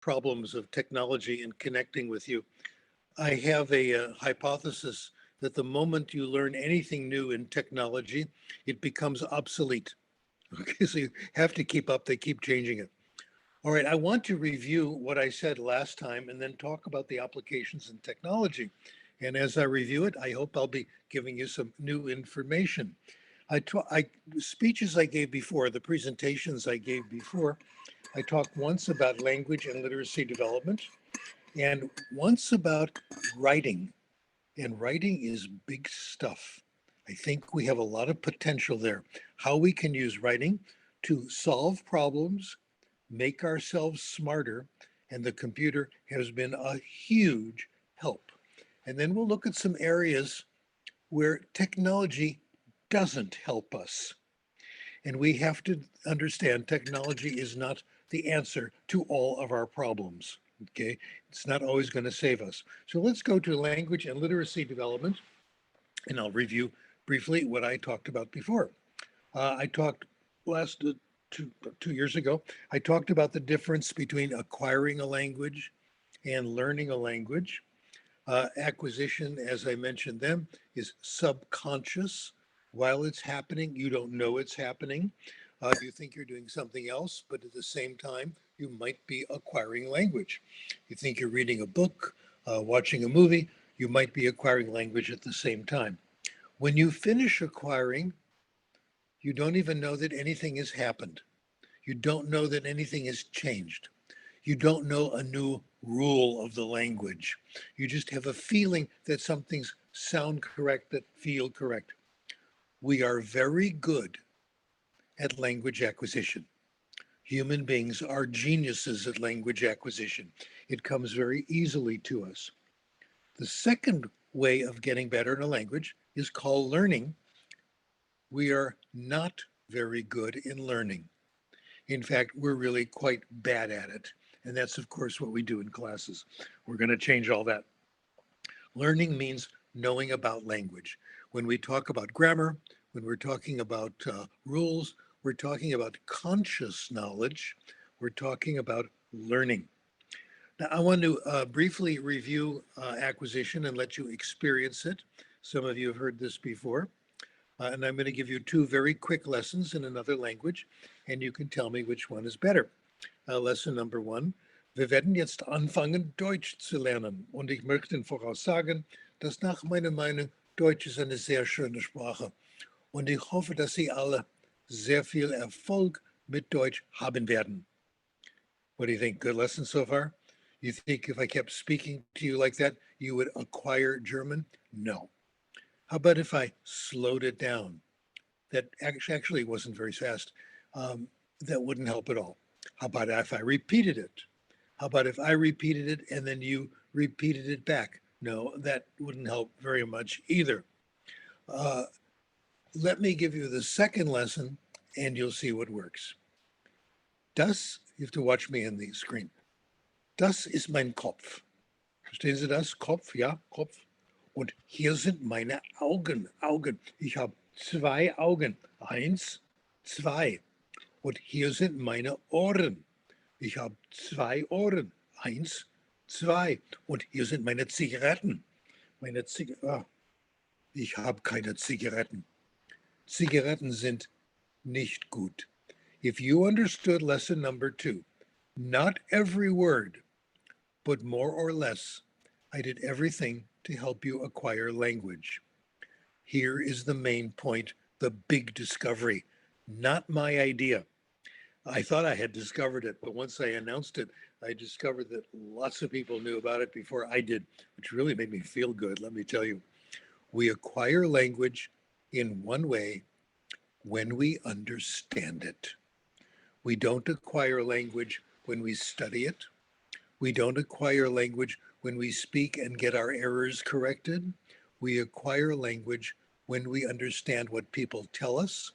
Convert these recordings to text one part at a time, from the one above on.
problems of technology and connecting with you. I have a hypothesis that the moment you learn anything new in technology, it becomes obsolete. Okay, so you have to keep up, they keep changing it. All right, I want to review what I said last time and then talk about the applications in technology. And as I review it, I hope I'll be giving you some new information. Speeches I gave before, the presentations I gave before, I talked once about language and literacy development and once about writing. And writing is big stuff. I think we have a lot of potential there. How we can use writing to solve problems, make ourselves smarter, and the computer has been a huge help. And then we'll look at some areas where technology doesn't help us. And we have to understand technology is not the answer to all of our problems. Okay, it's not always going to save us. So let's go to language and literacy development, and I'll review briefly what I talked about before. I talked last 2 years ago. I talked about the difference between acquiring a language and learning a language. Acquisition, as I mentioned them, is subconscious. While it's happening, you don't know it's happening. You think you're doing something else, but at the same time, you might be acquiring language. You think you're reading a book, watching a movie, you might be acquiring language at the same time. When you finish acquiring, you don't even know that anything has happened. You don't know that anything has changed. You don't know a new rule of the language. You just have a feeling that some things sound correct, that feel correct. We are very good at language acquisition. Human beings are geniuses at language acquisition. It comes very easily to us. The second way of getting better in a language is called learning. We are not very good in learning. In fact, we're really quite bad at it. And that's, of course, what we do in classes. We're going to change all that. Learning means knowing about language. When we talk about grammar, when we're talking about rules, we're talking about conscious knowledge. We're talking about learning. Now, I want to briefly review acquisition and let you experience it. Some of you have heard this before. And I'm going to give you two very quick lessons in another language, and you can tell me which one is better. Lesson number one. Wir werden jetzt anfangen, Deutsch zu lernen. Und ich möchte voraussagen, dass nach meiner Meinung Deutsch ist eine sehr schöne Sprache. Und ich hoffe, dass Sie alle sehr viel Erfolg mit Deutsch haben werden. What do you think? Good lesson so far? You think if I kept speaking to you like that, you would acquire German? No. How about if I slowed it down? That actually wasn't very fast. That wouldn't help at all. How about if I repeated it? How about if I repeated it and then you repeated it back? No, that wouldn't help very much either. Let me give you the second lesson and you'll see what works. Das, you have to watch me in the screen. Das ist mein Kopf. Verstehen Sie das? Kopf, ja, Kopf. Und hier sind meine Augen, Augen. Ich habe zwei Augen. Eins, zwei. Und hier sind meine Ohren. Ich habe zwei Ohren. Eins, zwei. Und hier sind meine Zigaretten. Ich habe keine Zigaretten. Zigaretten sind nicht gut. If you understood lesson number 2, not every word, but more or less, I did everything to help you acquire language. Here is the main point, the big discovery, not my idea. I thought I had discovered it, but once I announced it, I discovered that lots of people knew about it before I did, which really made me feel good, let me tell you. We acquire language in one way when we understand it. We don't acquire language when we study it. We don't acquire language when we speak and get our errors corrected. We acquire language when we understand what people tell us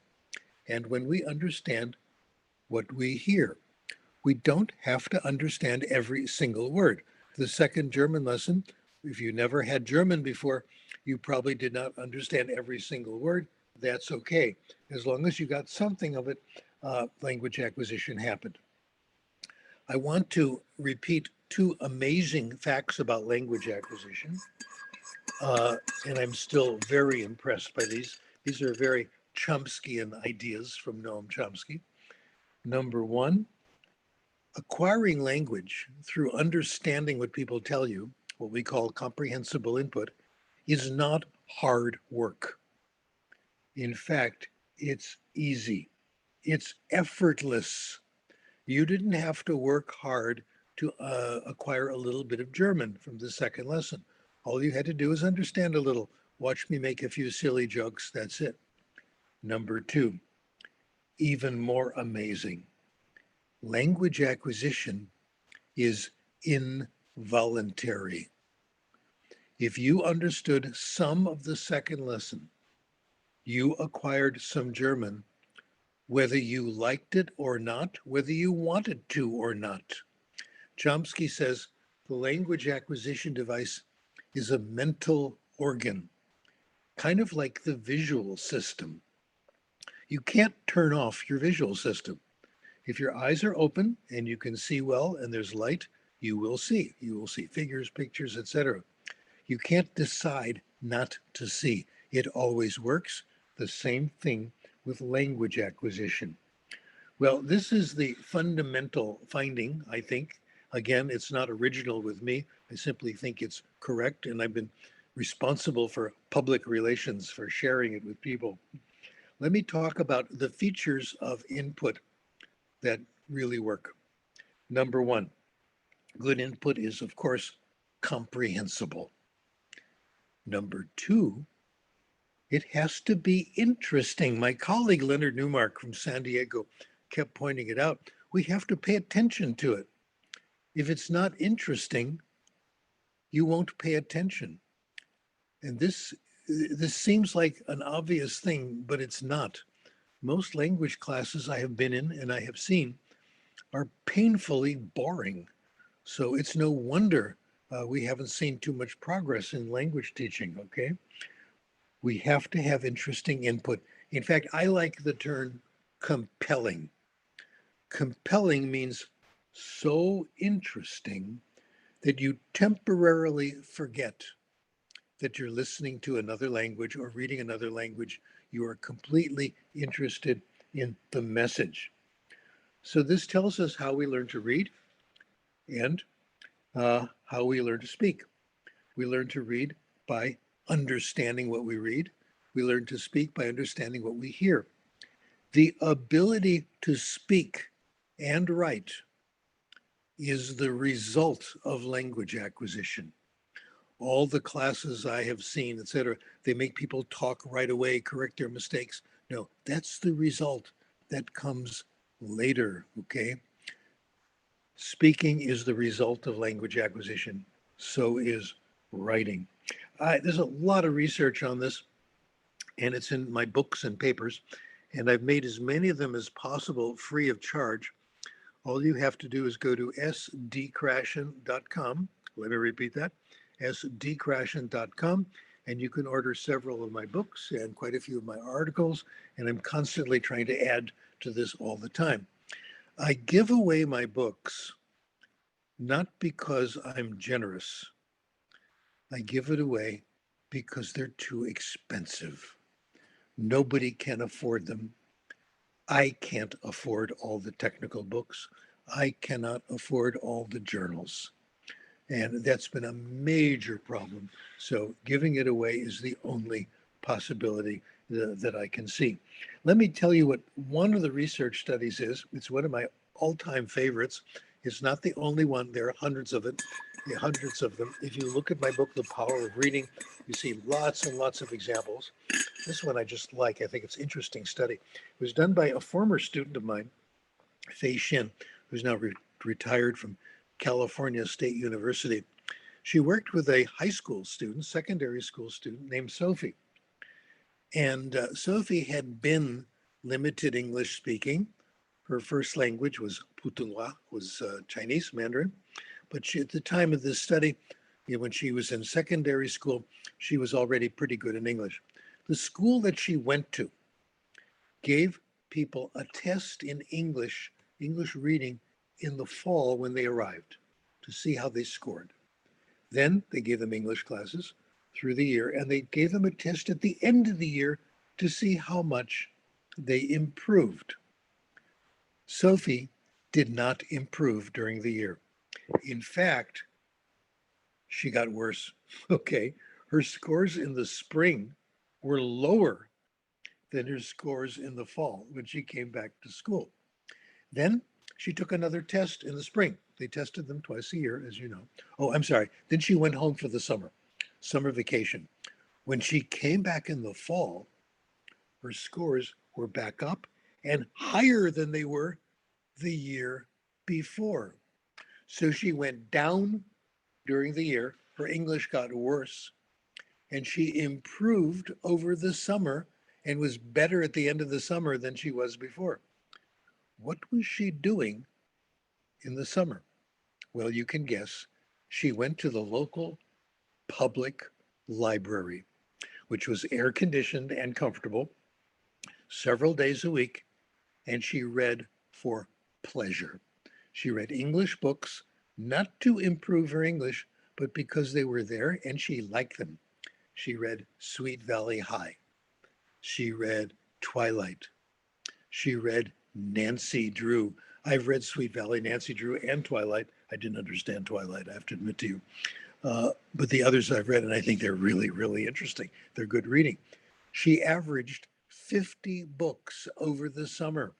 and when we understand what we hear. We don't have to understand every single word. The second German lesson, if you never had German before, you probably did not understand every single word. That's okay. As long as you got something of it, language acquisition happened. I want to repeat two amazing facts about language acquisition. And I'm still very impressed by these. These are very Chomskyan ideas from Noam Chomsky. Number one, acquiring language through understanding what people tell you, what we call comprehensible input, is not hard work. In fact, it's easy. It's effortless. You didn't have to work hard to acquire a little bit of German from the second lesson. All you had to do is understand a little. Watch me make a few silly jokes. That's it. Number two, even more amazing. Language acquisition is involuntary. If you understood some of the second lesson, you acquired some German, whether you liked it or not, whether you wanted to or not. Chomsky says the language acquisition device is a mental organ, kind of like the visual system. You can't turn off your visual system. If your eyes are open and you can see well and there's light, you will see. You will see figures, pictures, etc. You can't decide not to see. It always works. The same thing with language acquisition. Well, this is the fundamental finding, I think. Again, it's not original with me. I simply think it's correct, and I've been responsible for public relations, for sharing it with people. Let me talk about the features of input that really work. Number one, good input is, of course, comprehensible. Number two, it has to be interesting. My colleague Leonard Newmark from San Diego kept pointing it out. We have to pay attention to it. If it's not interesting, you won't pay attention. And this seems like an obvious thing, but it's not. Most language classes I have been in and I have seen are painfully boring. So it's no wonder we haven't seen too much progress in language teaching, okay? We have to have interesting input. In fact, I like the term compelling. Compelling means so interesting that you temporarily forget that you're listening to another language or reading another language. You are completely interested in the message. So this tells us how we learn to read and how we learn to speak. We learn to read by understanding what we read. We learn to speak by understanding what we hear. The ability to speak and write is the result of language acquisition. All the classes I have seen, etc., they make people talk right away, correct their mistakes. No, that's the result that comes later, okay? Speaking is the result of language acquisition. So is writing. There's a lot of research on this, and it's in my books and papers, and I've made as many of them as possible free of charge. All you have to do is go to sdkrashen.com. Let me repeat that, sdkrashen.com, and you can order several of my books and quite a few of my articles, and I'm constantly trying to add to this all the time. I give away my books not because I'm generous. I give it away because they're too expensive. Nobody can afford them. I can't afford all the technical books. I cannot afford all the journals. And that's been a major problem. So giving it away is the only possibility that I can see. Let me tell you what one of the research studies is. It's one of my all-time favorites. It's not the only one. There are hundreds of it, hundreds of them. If you look at my book, The Power of Reading, you see lots and lots of examples. This one I just like. I think it's an interesting study. It was done by a former student of mine, Fei Shin, who's now retired from California State University. She worked with a high school student, secondary school student named Sophie. And Sophie had been limited English speaking. Her first language was Putonghua, was Chinese Mandarin. But she, at the time of this study, when she was in secondary school, she was already pretty good in English. The school that she went to gave people a test in English reading in the fall when they arrived to see how they scored. Then they gave them English classes through the year, and they gave them a test at the end of the year to see how much they improved. Sophie did not improve during the year. In fact, she got worse. Okay, her scores in the spring were lower than her scores in the fall when she came back to school. Then she took another test in the spring. They tested them twice a year, as you know. Oh, I'm sorry. Then she went home for the summer vacation. When she came back in the fall, her scores were back up and higher than they were the year before. So she went down during the year. Her English got worse, and she improved over the summer and was better at the end of the summer than she was before. What was she doing in the summer? Well, you can guess. She went to the local public library, which was air conditioned and comfortable, several days a week, and she read for pleasure. She read English books, not to improve her English, but because they were there and she liked them. She read Sweet Valley High. She read Twilight. She read Nancy Drew. I've read Sweet Valley, Nancy Drew, and Twilight. I didn't understand Twilight, I have to admit to you. But the others I've read, and I think they're really, really interesting. They're good reading. She averaged 50 books over the summer.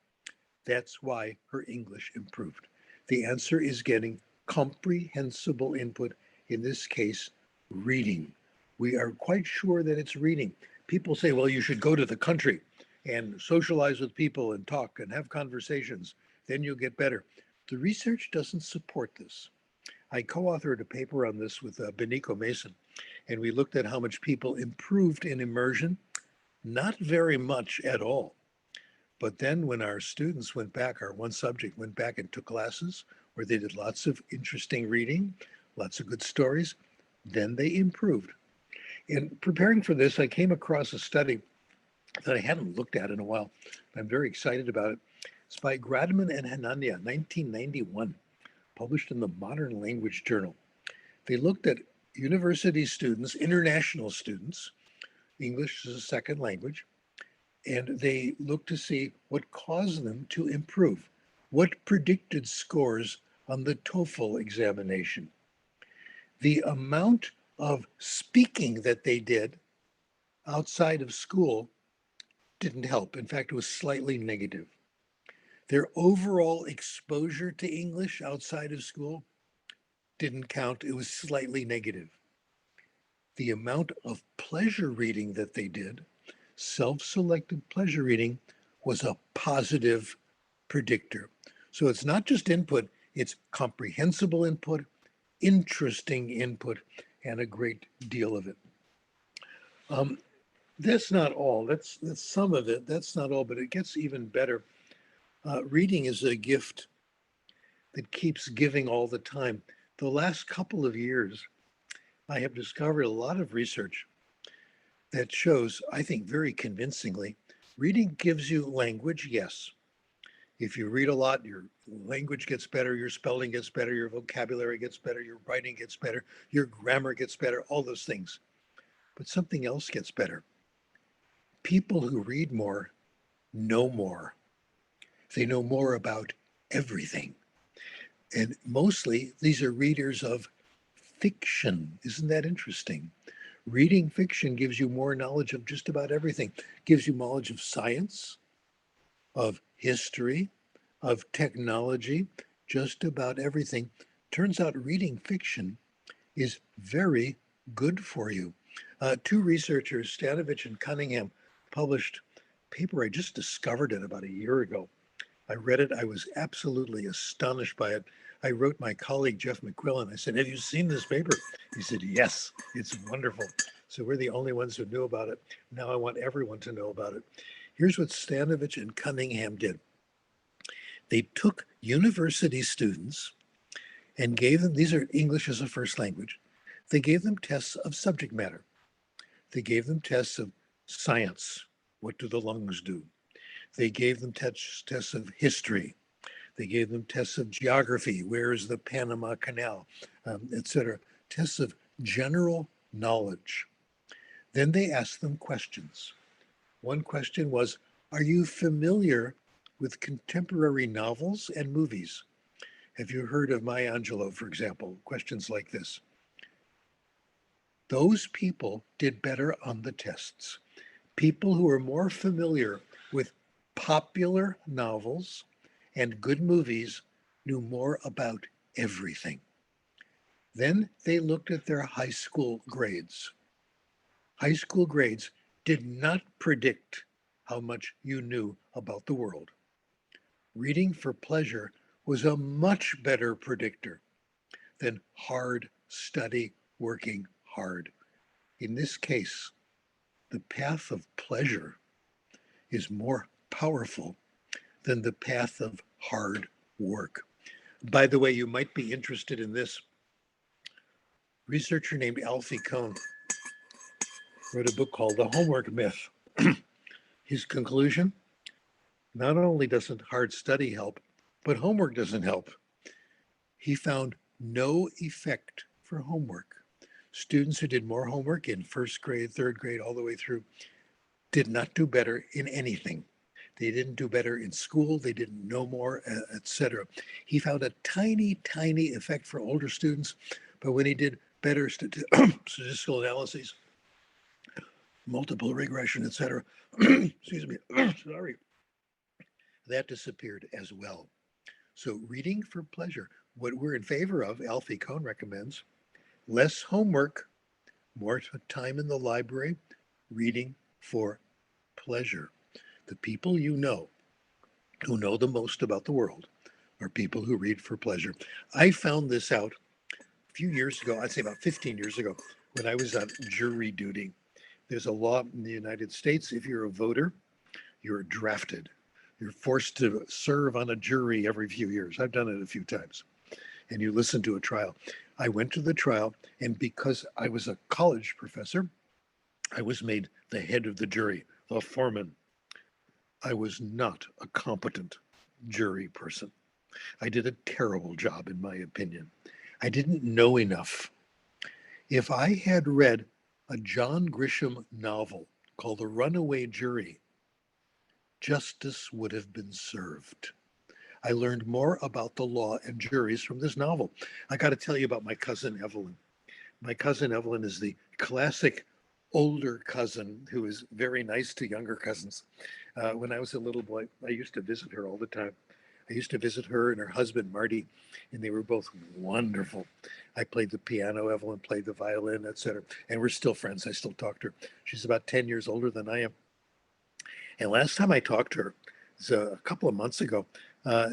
That's why her English improved. The answer is getting comprehensible input, in this case, reading. We are quite sure that it's reading. People say, well, you should go to the country and socialize with people and talk and have conversations. Then you'll get better. The research doesn't support this. I co-authored a paper on this with Benico Mason, and we looked at how much people improved in immersion. Not very much at all. But then when our students went back, our one subject went back and took classes where they did lots of interesting reading, lots of good stories, then they improved. In preparing for this, I came across a study that I hadn't looked at in a while. I'm very excited about it. It's by Gradman and Hanania, 1991, published in the Modern Language Journal. They looked at university students, international students, English as a second language, and they looked to see what caused them to improve, what predicted scores on the TOEFL examination. The amount of speaking that they did outside of school didn't help. In fact, it was slightly negative. Their overall exposure to English outside of school didn't count. It was slightly negative. The amount of pleasure reading that they did, self-selected pleasure reading, was a positive predictor. So it's not just input, it's comprehensible input, interesting input, and a great deal of it. That's not all. That's some of it. That's not all, but it gets even better. Reading is a gift that keeps giving all the time. The last couple of years, I have discovered a lot of research that shows, I think very convincingly, reading gives you language, yes. If you read a lot, your language gets better, your spelling gets better, your vocabulary gets better, your writing gets better, your grammar gets better, all those things. But something else gets better. People who read more know more. They know more about everything. And mostly these are readers of fiction. Isn't that interesting? Reading fiction gives you more knowledge of just about everything. Gives you knowledge of science, of history, of technology, just about everything. Turns out reading fiction is very good for you. Two researchers, Stanovich and Cunningham, published a paper. I just discovered it about a year ago. I read it. I was absolutely astonished by it. I wrote my colleague, Jeff McQuillan. I said, have you seen this paper? He said, yes, it's wonderful. So we're the only ones who knew about it. Now I want everyone to know about it. Here's what Stanovich and Cunningham did. They took university students and gave them, these are English as a first language, they gave them tests of subject matter. They gave them tests of science. What do the lungs do? They gave them tests of history. They gave them tests of geography. Where is the Panama Canal, etc. Tests of general knowledge. Then they asked them questions. One question was, are you familiar with contemporary novels and movies? Have you heard of Maya Angelou, for example? Questions like this. Those people did better on the tests. People who are more familiar with popular novels and good movies knew more about everything. Then they looked at their high school grades. High school grades did not predict how much you knew about the world. Reading for pleasure was a much better predictor than hard study, working hard. In this case, the path of pleasure is more powerful than the path of hard work. By the way, you might be interested in this. Researcher named Alfie Kohn wrote a book called The Homework Myth. His conclusion, not only doesn't hard study help, but homework doesn't help. He found no effect for homework. Students who did more homework in first grade, third grade, all the way through, did not do better in anything. They didn't do better in school. They didn't know more, etc. He found a tiny, tiny effect for older students, but when he did better statistical analyses, multiple regression, etc., excuse me, sorry, that disappeared as well. So reading for pleasure, what we're in favor of, Alfie Kohn recommends, less homework, more time in the library, reading for pleasure. The people you know who know the most about the world are people who read for pleasure. I found this out a few years ago, I'd say about 15 years ago, when I was on jury duty. There's a law in the United States, if you're a voter, you're drafted. You're forced to serve on a jury every few years. I've done it a few times. And you listen to a trial. I went to the trial, and because I was a college professor, I was made the head of the jury, the foreman. I was not a competent jury person. I did a terrible job, in my opinion. I didn't know enough. If I had read a John Grisham novel called The Runaway Jury, justice would have been served. I learned more about the law and juries from this novel. I got to tell you about my cousin Evelyn. My cousin Evelyn is the classic older cousin who is very nice to younger cousins. When I was a little boy, I used to visit her all the time. I used to visit her and her husband, Marty, and they were both wonderful. I played the piano, Evelyn played the violin, etc. And we're still friends. I still talk to her. She's about 10 years older than I am. And last time I talked to her, it was a couple of months ago,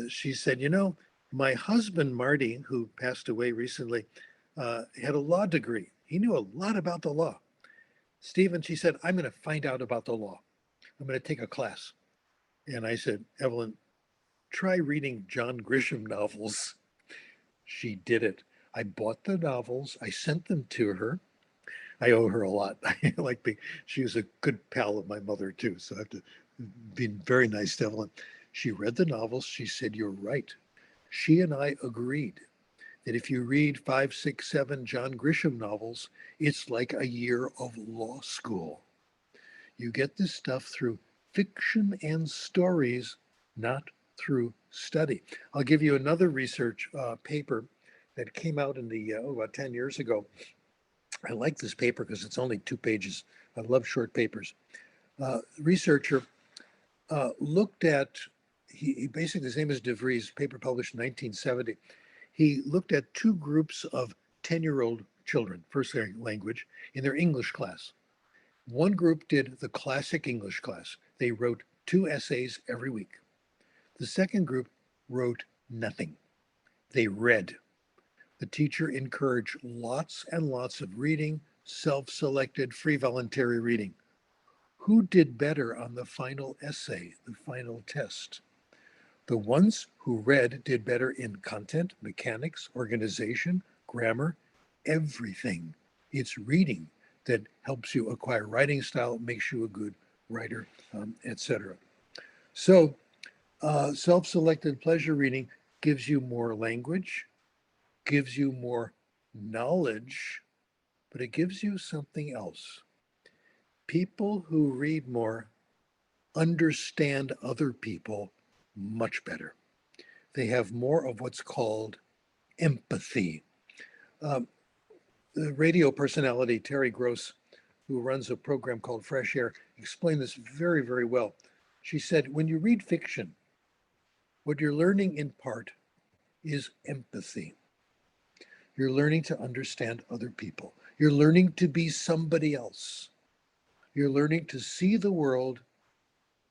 she said, you know, my husband, Marty, who passed away recently, had a law degree. He knew a lot about the law. Stephen, she said, I'm going to find out about the law. I'm going to take a class. And I said, Evelyn, try reading John Grisham novels. She did it. I bought the novels. I sent them to her. I owe her a lot. She was a good pal of my mother too. So I have to be very nice to Evelyn. She read the novels. She said, you're right. She and I agreed that if you read 5, 6, 7 John Grisham novels, it's like a year of law school. You get this stuff through fiction and stories, not through study. I'll give you another research paper that came out in the about 10 years ago. I like this paper because it's only 2 pages. I love short papers. Researcher looked at, he basically, his name is DeVries, paper published in 1970. He looked at 2 groups of 10-year-old children, first language, in their English class. One group did the classic English class. They wrote 2 essays every week. The second group wrote nothing. They read. The teacher encouraged lots and lots of reading, self-selected, free voluntary reading. Who did better on the final essay, the final test? The ones who read did better in content, mechanics, organization, grammar, everything. It's reading that helps you acquire writing style, makes you a good writer, etc. So self-selected pleasure reading gives you more language, gives you more knowledge, but it gives you something else. People who read more understand other people much better. They have more of what's called empathy. Um, the radio personality Terry Gross, who runs a program called Fresh Air, explained this very, very well. She said, when you read fiction, what you're learning in part is empathy. You're learning to understand other people. You're learning to be somebody else. You're learning to see the world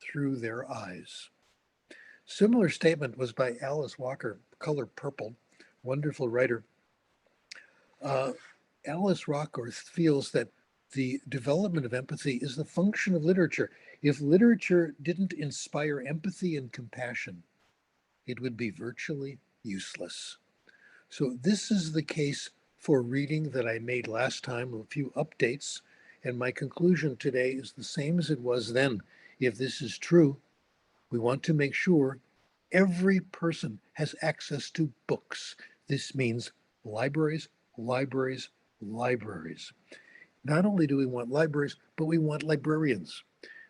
through their eyes. Similar statement was by Alice Walker, Color Purple, wonderful writer. Uh, Alice Walker feels that the development of empathy is the function of literature. If literature didn't inspire empathy and compassion, it would be virtually useless. So this is the case for reading that I made last time, a few updates. And my conclusion today is the same as it was then. If this is true, we want to make sure every person has access to books. This means libraries, libraries, libraries. Not only do we want libraries, but we want librarians.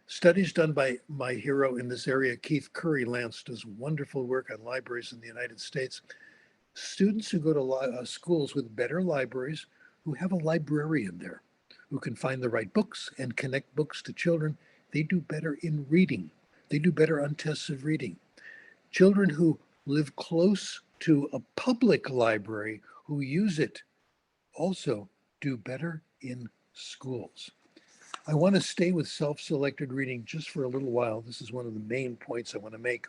Studies done by my hero in this area, Keith Curry Lance, does wonderful work on libraries in the United States. Students who go to schools with better libraries, who have a librarian there, who can find the right books and connect books to children, they do better in reading. They do better on tests of reading. Children who live close to a public library, who use it, also do better in schools. I want to stay with self-selected reading just for a little while. This is one of the main points I want to make.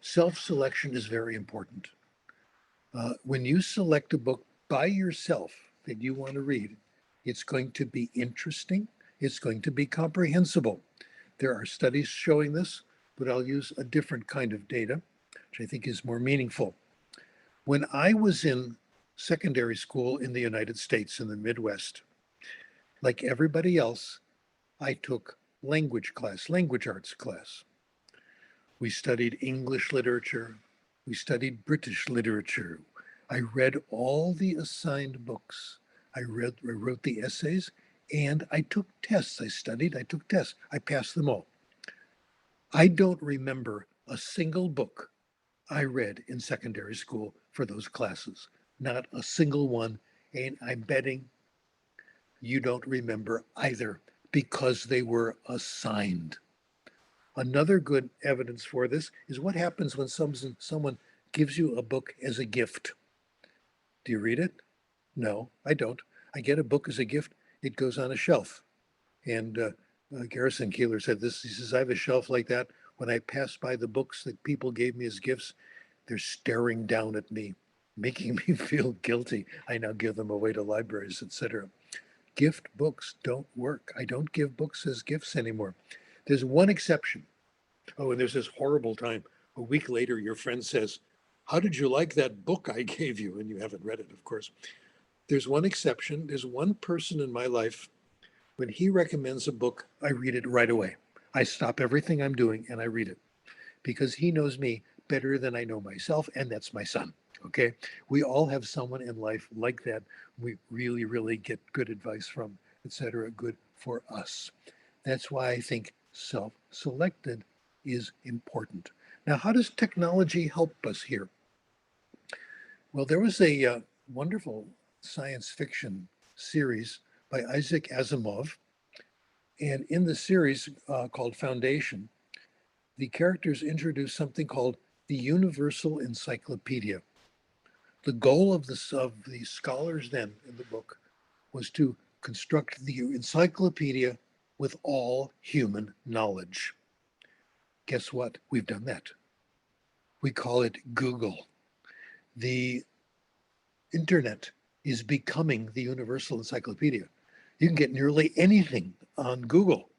Self-selection is very important. When you select a book by yourself that you want to read, it's going to be interesting. It's going to be comprehensible. There are studies showing this, but I'll use a different kind of data, which I think is more meaningful. When I was in secondary school in the United States in the Midwest, like everybody else, I took language class, language arts class. We studied English literature. We studied British literature. I read all the assigned books. I wrote the essays, and I took tests. I took tests. I passed them all. I don't remember a single book I read in secondary school for those classes. Not a single one. And I'm betting you don't remember either because they were assigned. Another good evidence for this is what happens when someone gives you a book as a gift. Do you read it? No, I don't. I get a book as a gift. It goes on a shelf. And Garrison Keillor said this. He says, I have a shelf like that. When I pass by the books that people gave me as gifts, they're staring down at me, making me feel guilty. I now give them away to libraries, etc. Gift books don't work. I don't give books as gifts anymore. There's one exception. Oh, and there's this horrible time. A week later, your friend says, how did you like that book I gave you? And you haven't read it, of course. There's one exception. There's one person in my life, when he recommends a book, I read it right away. I stop everything I'm doing and I read it because he knows me better than I know myself, and that's my son. Okay. We all have someone in life like that we really, really get good advice from, etc. Good for us. That's why I think self-selected is important. Now, how does technology help us here? Well, there was a wonderful science fiction series by Isaac Asimov. And in the series called Foundation, the characters introduced something called the Universal Encyclopedia. The goal of the scholars then in the book was to construct the encyclopedia with all human knowledge. Guess what? We've done that. We call it Google. The internet is becoming the universal encyclopedia. You can get nearly anything on Google,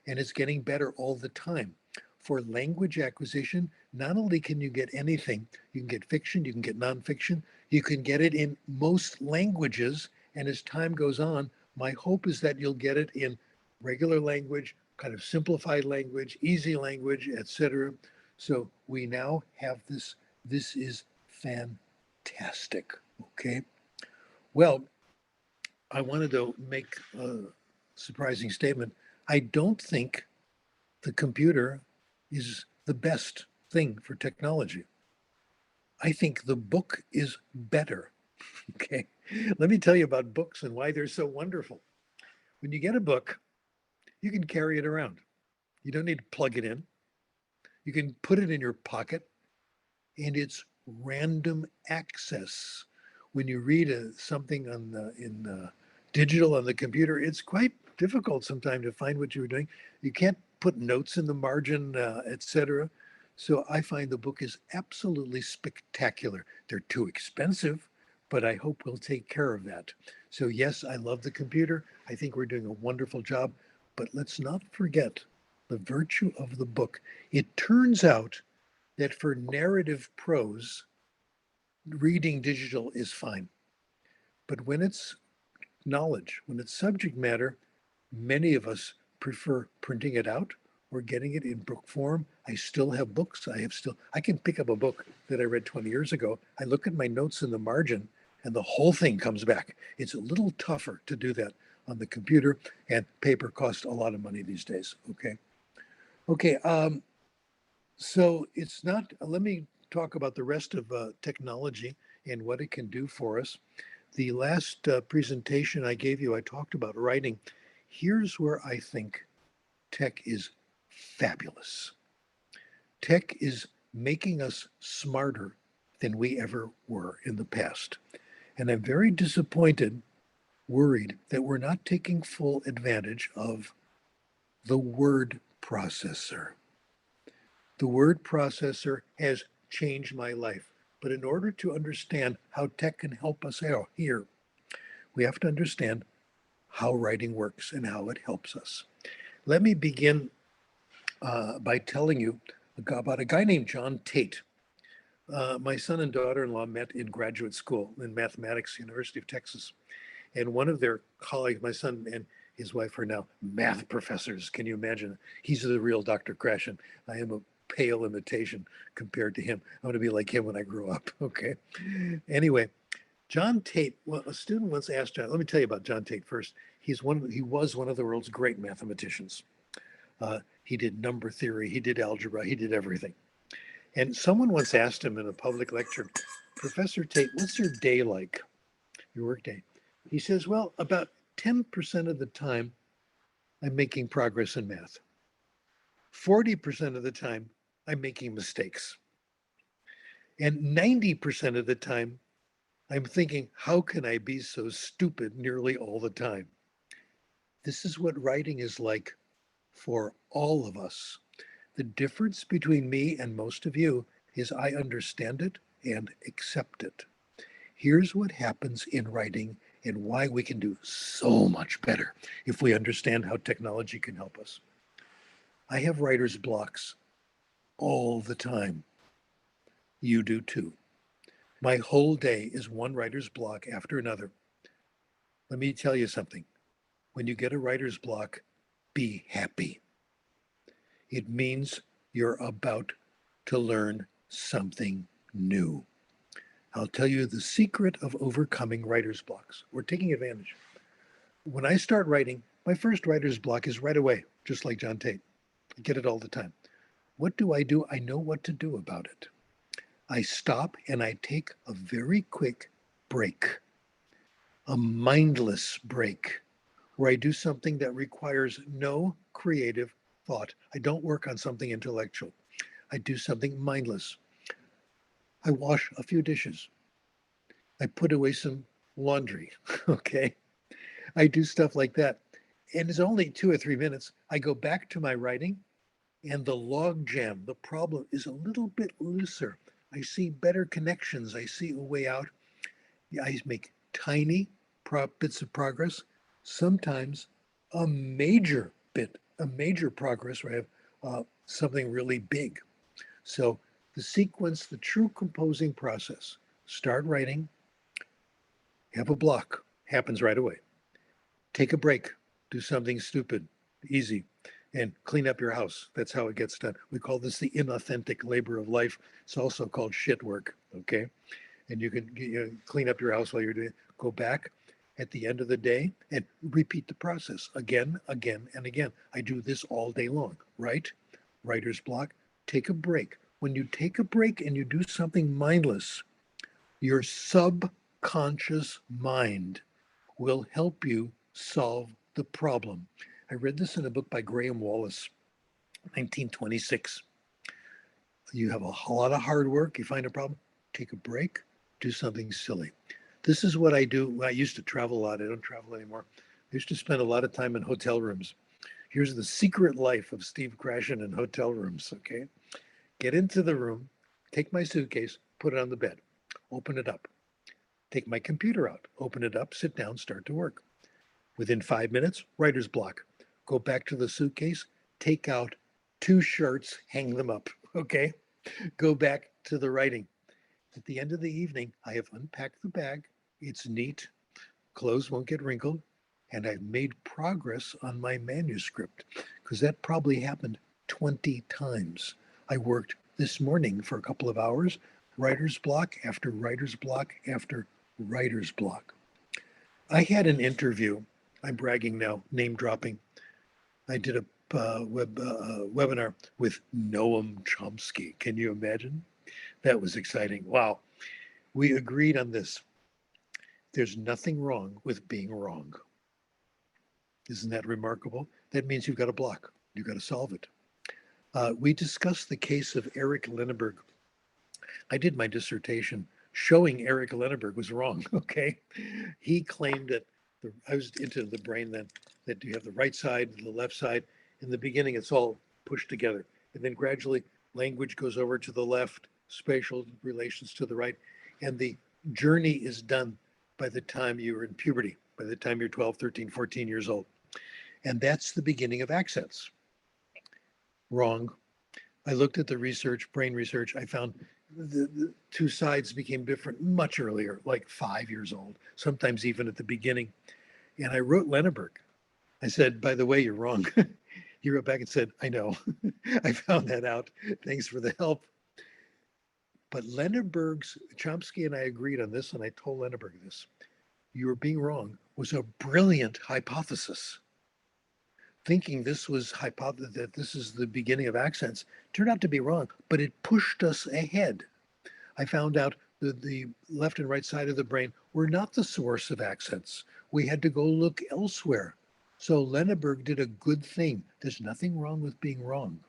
and it's getting better all the time. For language acquisition, not only can you get anything, you can get fiction, you can get nonfiction, you can get it in most languages. And as time goes on, my hope is that you'll get it in regular language, kind of simplified language, easy language, etc. So we now have this This is fantastic. Okay. Well, I wanted to make a surprising statement. I don't think the computer is the best thing for technology. I think the book is better. Okay. Let me tell you about books and why they're so wonderful. When you get a book, you can carry it around. You don't need to plug it in. You can put it in your pocket, and it's random access. When you read something on in digital on the computer, it's quite difficult sometimes to find what you're doing. You can't put notes in the margin, etc. So I find the book is absolutely spectacular. They're too expensive, but I hope we'll take care of that. So yes, I love the computer. I think we're doing a wonderful job, but let's not forget the virtue of the book. It turns out that for narrative prose, reading digital is fine. But when it's knowledge, when it's subject matter, many of us prefer printing it out or getting it in book form. I still have books. I can pick up a book that I read 20 years ago. I look at my notes in the margin and the whole thing comes back. It's a little tougher to do that on the computer, and paper costs a lot of money these days. Okay. Okay. So it's not, let me talk about the rest of technology and what it can do for us. The last presentation I gave you, I talked about writing. Here's where I think tech is fabulous. Tech is making us smarter than we ever were in the past. And I'm very disappointed, worried that we're not taking full advantage of the word processor. The word processor has changed my life. But in order to understand how tech can help us out here, we have to understand how writing works and how it helps us. Let me begin by telling you about a guy named John Tate. My son and daughter-in-law met in graduate school in mathematics, University of Texas. And one of their colleagues, my son and his wife are now math professors. Can you imagine? He's the real Dr. Krashen. I am a pale imitation compared to him. I'm going to be like him when I grow up. Okay. Anyway, John Tate, well, a student once asked John, let me tell you about John Tate first. He was one of the world's great mathematicians. He did number theory, he did algebra, he did everything. And someone once asked him in a public lecture, Professor Tate, what's your day like, your work day? He says, well, about 10% of the time, I'm making progress in math. 40% of the time, I'm making mistakes. And 90% of the time, I'm thinking, how can I be so stupid nearly all the time? This is what writing is like for all of us. The difference between me and most of you is I understand it and accept it. Here's what happens in writing and why we can do so much better if we understand how technology can help us. I have writer's blocks all the time. You do too. My whole day is one writer's block after another. Let me tell you something. When you get a writer's block, be happy. It means you're about to learn something new. I'll tell you the secret of overcoming writer's blocks or taking advantage. When I start writing, my first writer's block is right away, just like John Tate. I get it all the time. What do? I know what to do about it. I stop and I take a very quick break, a mindless break, where I do something that requires no creative thought. I don't work on something intellectual. I do something mindless. I wash a few dishes. I put away some laundry. Okay. I do stuff like that. And it's only 2 or 3 minutes. I go back to my writing and the log jam, the problem is a little bit looser. I see better connections. I see a way out. I make tiny bits of progress, sometimes a major progress where I have something really big. So the sequence, the true composing process, start writing, have a block, happens right away. Take a break, do something stupid, easy. and clean up your house. That's how it gets done. We call this the inauthentic labor of life. It's also called shit work. Okay. And you can clean up your house while you're doing it. Go back at the end of the day and repeat the process again, again, and again. I do this all day long, right? Writer's block. Take a break. When you take a break and you do something mindless, your subconscious mind will help you solve the problem. I read this in a book by Graham Wallace, 1926. You have a lot of hard work, you find a problem, take a break, do something silly. This is what I do. I used to travel a lot. I don't travel anymore. I used to spend a lot of time in hotel rooms. Here's the secret life of Steve Krashen in hotel rooms, okay? Get into the room, take my suitcase, put it on the bed, open it up, take my computer out, open it up, sit down, start to work. Within 5 minutes, writer's block. Go back to the suitcase, take out 2 shirts, hang them up, okay? Go back to the writing. At the end of the evening, I have unpacked the bag. It's neat, clothes won't get wrinkled, and I've made progress on my manuscript because that probably happened 20 times. I worked this morning for a couple of hours, writer's block after writer's block after writer's block. I had an interview. I'm bragging now, name dropping. I did a webinar with Noam Chomsky. Can you imagine? That was exciting. Wow. We agreed on this. There's nothing wrong with being wrong. Isn't that remarkable? That means you've got a block. You've got to solve it. We discussed the case of Eric Lenneberg. I did my dissertation showing Eric Lenneberg was wrong, okay? He claimed that, I was into the brain then, that you have the right side, the left side. In the beginning, it's all pushed together. And then gradually, language goes over to the left, spatial relations to the right. And the journey is done by the time you're in puberty, by the time you're 12, 13, 14 years old. And that's the beginning of accents. Wrong. I looked at the research, brain research. I found the two sides became different much earlier, like 5 years old, sometimes even at the beginning. And I wrote Lenneberg. I said, by the way, you're wrong. He wrote back and said, I know. I found that out. Thanks for the help. But Chomsky and I agreed on this, and I told Lenneberg this. You were being wrong was a brilliant hypothesis. Thinking this was that this is the beginning of accents turned out to be wrong, but it pushed us ahead. I found out that the left and right side of the brain were not the source of accents. We had to go look elsewhere. So Lenneberg did a good thing. There's nothing wrong with being wrong.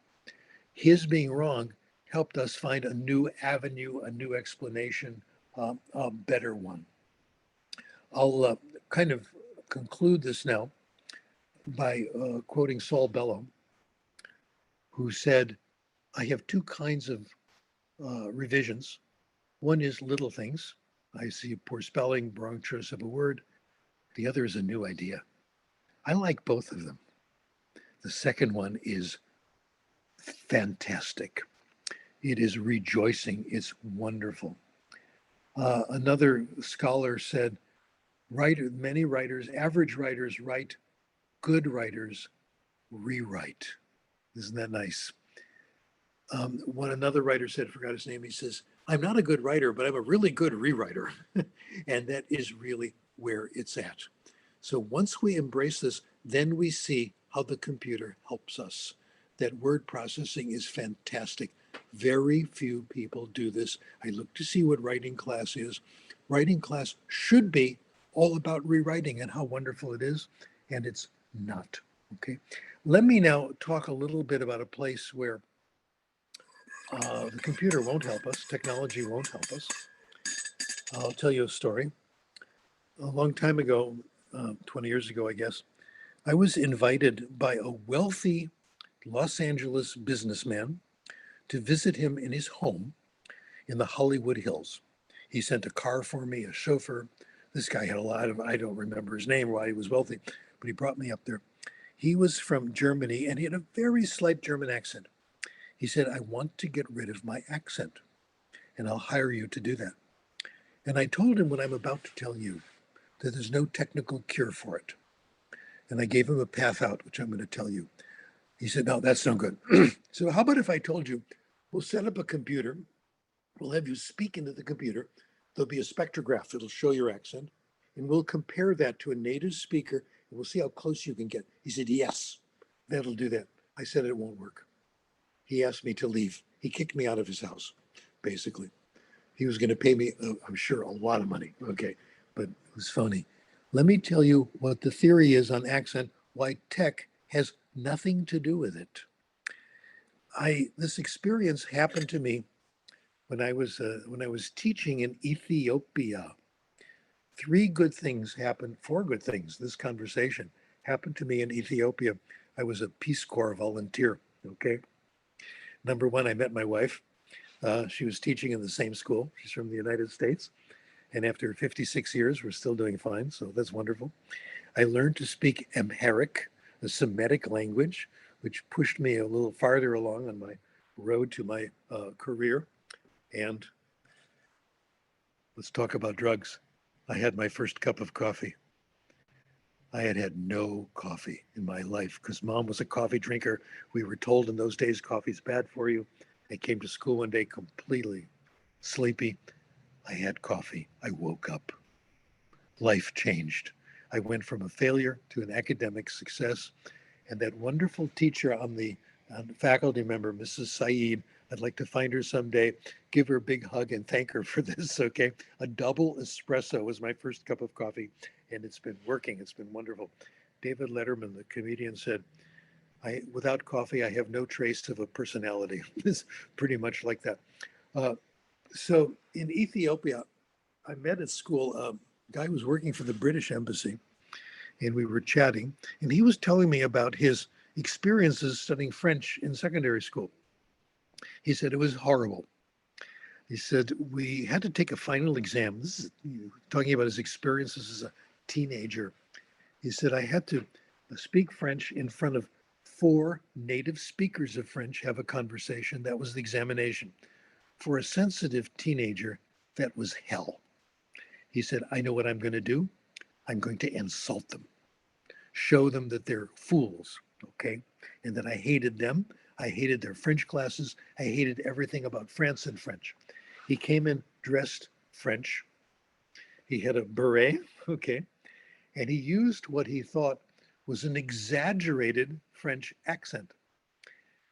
His being wrong helped us find a new avenue, a new explanation, a better one. I'll kind of conclude this now by quoting Saul Bellow, who said, I have two kinds of revisions. One is little things. I see a poor spelling, wrong choice of a word. The other is a new idea. I like both of them. The second one is fantastic. It is rejoicing. It's wonderful. Another scholar said, many writers, average writers write, good writers rewrite. Isn't that nice? When another writer said, I forgot his name, he says, I'm not a good writer, but I'm a really good rewriter. And that is really where it's at. So once we embrace this, then we see how the computer helps us. That word processing is fantastic. Very few people do this. I look to see what writing class is. Writing class should be all about rewriting and how wonderful it is, and it's not. Okay. Let me now talk a little bit about a place where the computer won't help us, technology won't help us. I'll tell you a story. A long time ago, 20 years ago, I guess, I was invited by a wealthy Los Angeles businessman to visit him in his home in the Hollywood Hills. He sent a car for me, a chauffeur. This guy had a lot of, I don't remember his name, why he was wealthy, but he brought me up there. He was from Germany and he had a very slight German accent. He said, I want to get rid of my accent and I'll hire you to do that. And I told him what I'm about to tell you, that there's no technical cure for it. And I gave him a path out, which I'm going to tell you. He said, no, that's no good. So how about if I told you, we'll set up a computer, we'll have you speak into the computer, there'll be a spectrograph that'll show your accent, and we'll compare that to a native speaker, and we'll see how close you can get. He said, yes, that'll do that. I said, it won't work. He asked me to leave. He kicked me out of his house, basically. He was going to pay me, I'm sure, a lot of money. Okay, but it was phony. Let me tell you what the theory is on accent, why tech has nothing to do with it. This experience happened to me when I was teaching in Ethiopia. Four good things. This conversation happened to me in Ethiopia. I was a Peace Corps volunteer. Okay, number one, I met my wife. She was teaching in the same school. She's from the United States. And after 56 years, we're still doing fine. So that's wonderful. I learned to speak Amharic, a Semitic language, which pushed me a little farther along on my road to my career. And let's talk about drugs. I had my first cup of coffee. I had had no coffee in my life because mom was a coffee drinker. We were told in those days coffee's bad for you. I came to school one day completely sleepy. I had coffee. I woke up. Life changed. I went from a failure to an academic success. And that wonderful teacher on the faculty member, Mrs. Saeed, I'd like to find her someday, give her a big hug and thank her for this, okay? A double espresso was my first cup of coffee, and it's been working. It's been wonderful. David Letterman, the comedian, said, without coffee, I have no trace of a personality. It's pretty much like that. So in Ethiopia, I met at school a guy who was working for the British Embassy, and we were chatting, and he was telling me about his experiences studying French in secondary school. He said it was horrible. He said we had to take a final exam. This is talking about his experiences as a teenager. He said I had to speak French in front of 4 native speakers of French, have a conversation. That was the examination. For a sensitive teenager, that was hell. He said, I know what I'm going to do. I'm going to insult them, show them that they're fools, okay? And that I hated them. I hated their French classes. I hated everything about France and French. He came in dressed French. He had a beret, okay? And he used what he thought was an exaggerated French accent.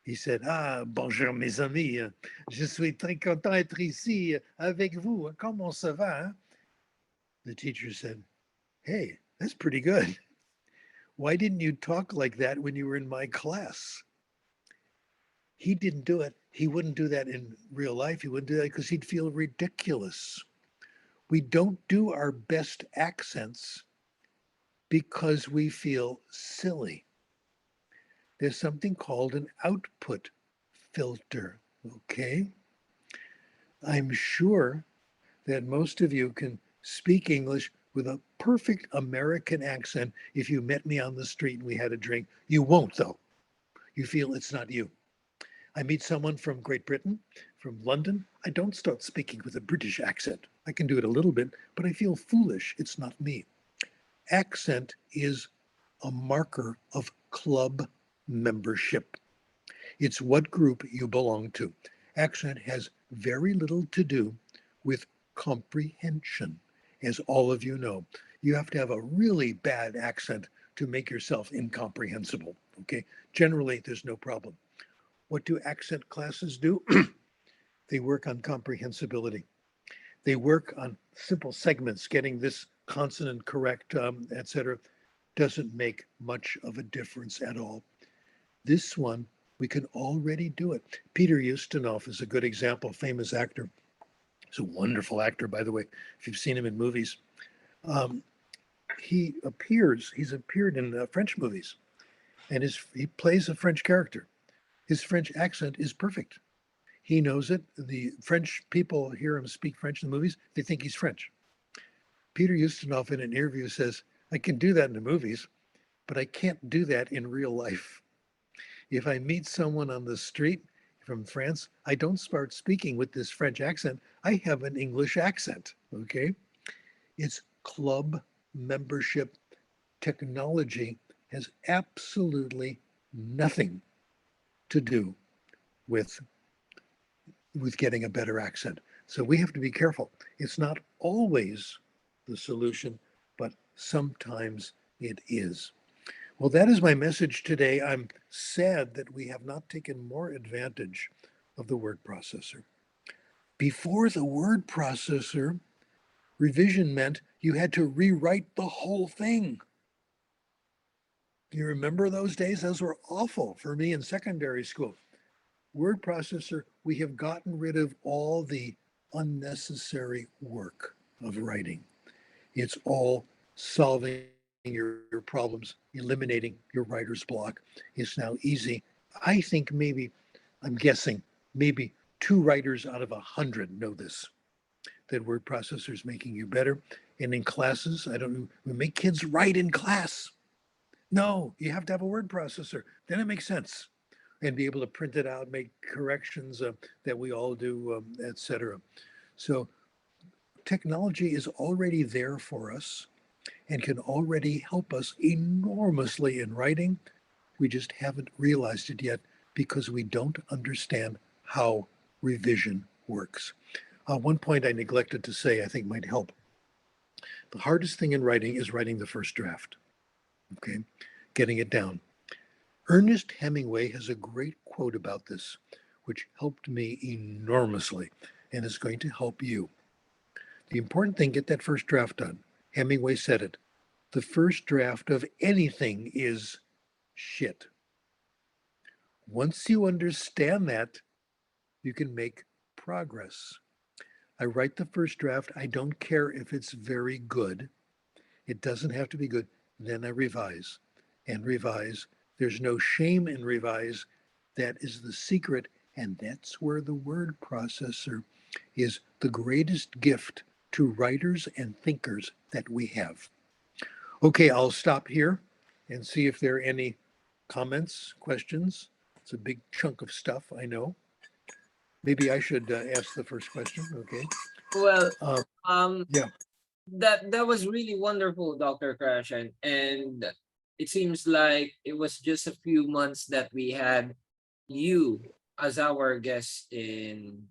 He said, ah, bonjour mes amis, je suis très content d'être ici avec vous. Comment ça va? The teacher said, hey, that's pretty good. Why didn't you talk like that when you were in my class? He didn't do it. He wouldn't do that in real life. He wouldn't do that because he'd feel ridiculous. We don't do our best accents because we feel silly. There's something called an output filter, okay? I'm sure that most of you can speak English with a perfect American accent if you met me on the street and we had a drink. You won't, though. You feel it's not you. I meet someone from Great Britain, from London. I don't start speaking with a British accent. I can do it a little bit, but I feel foolish. It's not me. Accent is a marker of club membership. It's what group you belong to. Accent has very little to do with comprehension, as all of you know. You have to have a really bad accent to make yourself incomprehensible, okay? Generally, there's no problem. What do accent classes do? They work on comprehensibility. They work on simple segments, getting this consonant correct, etc. Doesn't make much of a difference at all. This one, we can already do it. Peter Ustinov is a good example, famous actor. He's a wonderful actor, by the way, if you've seen him in movies. He's appeared in French movies, and he plays a French character. His French accent is perfect. He knows it. The French people hear him speak French in the movies. They think he's French. Peter Ustinov in an interview says, I can do that in the movies, but I can't do that in real life. If I meet someone on the street from France, I don't start speaking with this French accent. I have an English accent, okay? It's club membership. Technology has absolutely nothing to do with getting a better accent. So we have to be careful. It's not always the solution, but sometimes it is. Well, that is my message today. I'm sad that we have not taken more advantage of the word processor. Before the word processor, revision meant you had to rewrite the whole thing. Do you remember those days? Those were awful for me in secondary school. Word processor, we have gotten rid of all the unnecessary work of writing. It's all solving your problems, eliminating your writer's block. It's now easy. I think maybe, I'm guessing, maybe 2 writers out of 100 know this, that word processor is making you better. And in classes, I don't know, we make kids write in class. No, you have to have a word processor. Then it makes sense. And be able to print it out, make corrections that we all do, etc. So technology is already there for us and can already help us enormously in writing. We just haven't realized it yet because we don't understand how revision works. One point I neglected to say I think might help. The hardest thing in writing is writing the first draft, okay? Getting it down. Ernest Hemingway has a great quote about this, which helped me enormously and is going to help you. The important thing, get that first draft done. Hemingway said it. The first draft of anything is shit. Once you understand that, you can make progress. I write the first draft. I don't care if it's very good. It doesn't have to be good. Then I revise and revise. There's no shame in revise. That is the secret. And that's where the word processor is the greatest gift to writers and thinkers that we have. Okay, I'll stop here and see if there are any comments, questions. It's a big chunk of stuff, I know. Maybe I should ask the first question. Okay. Well, Um, um, yeah. that was really wonderful, Dr. Krashen. And it seems like it was just a few months that we had you as our guest in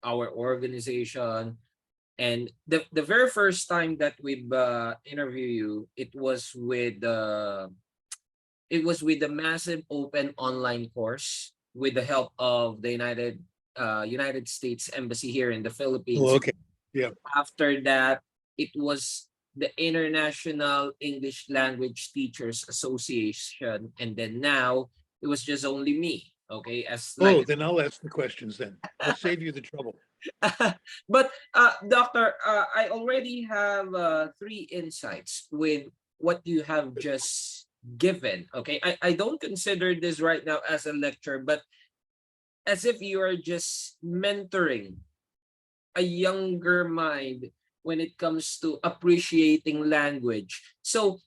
our organization. And the very first time that we've interviewed you, it was with the massive open online course with the help of the United States Embassy here in the Oh, Philippines. okay. Yeah. After that, it was the International English Language Teachers Association, and then now it was just only me. Okay, as like, Oh, then I'll ask the questions then. I'll save you the trouble. but Doctor, I already have 3 insights with what you have just given. Okay, I don't consider this right now as a lecture, but as if you are just mentoring a younger mind when it comes to appreciating language. So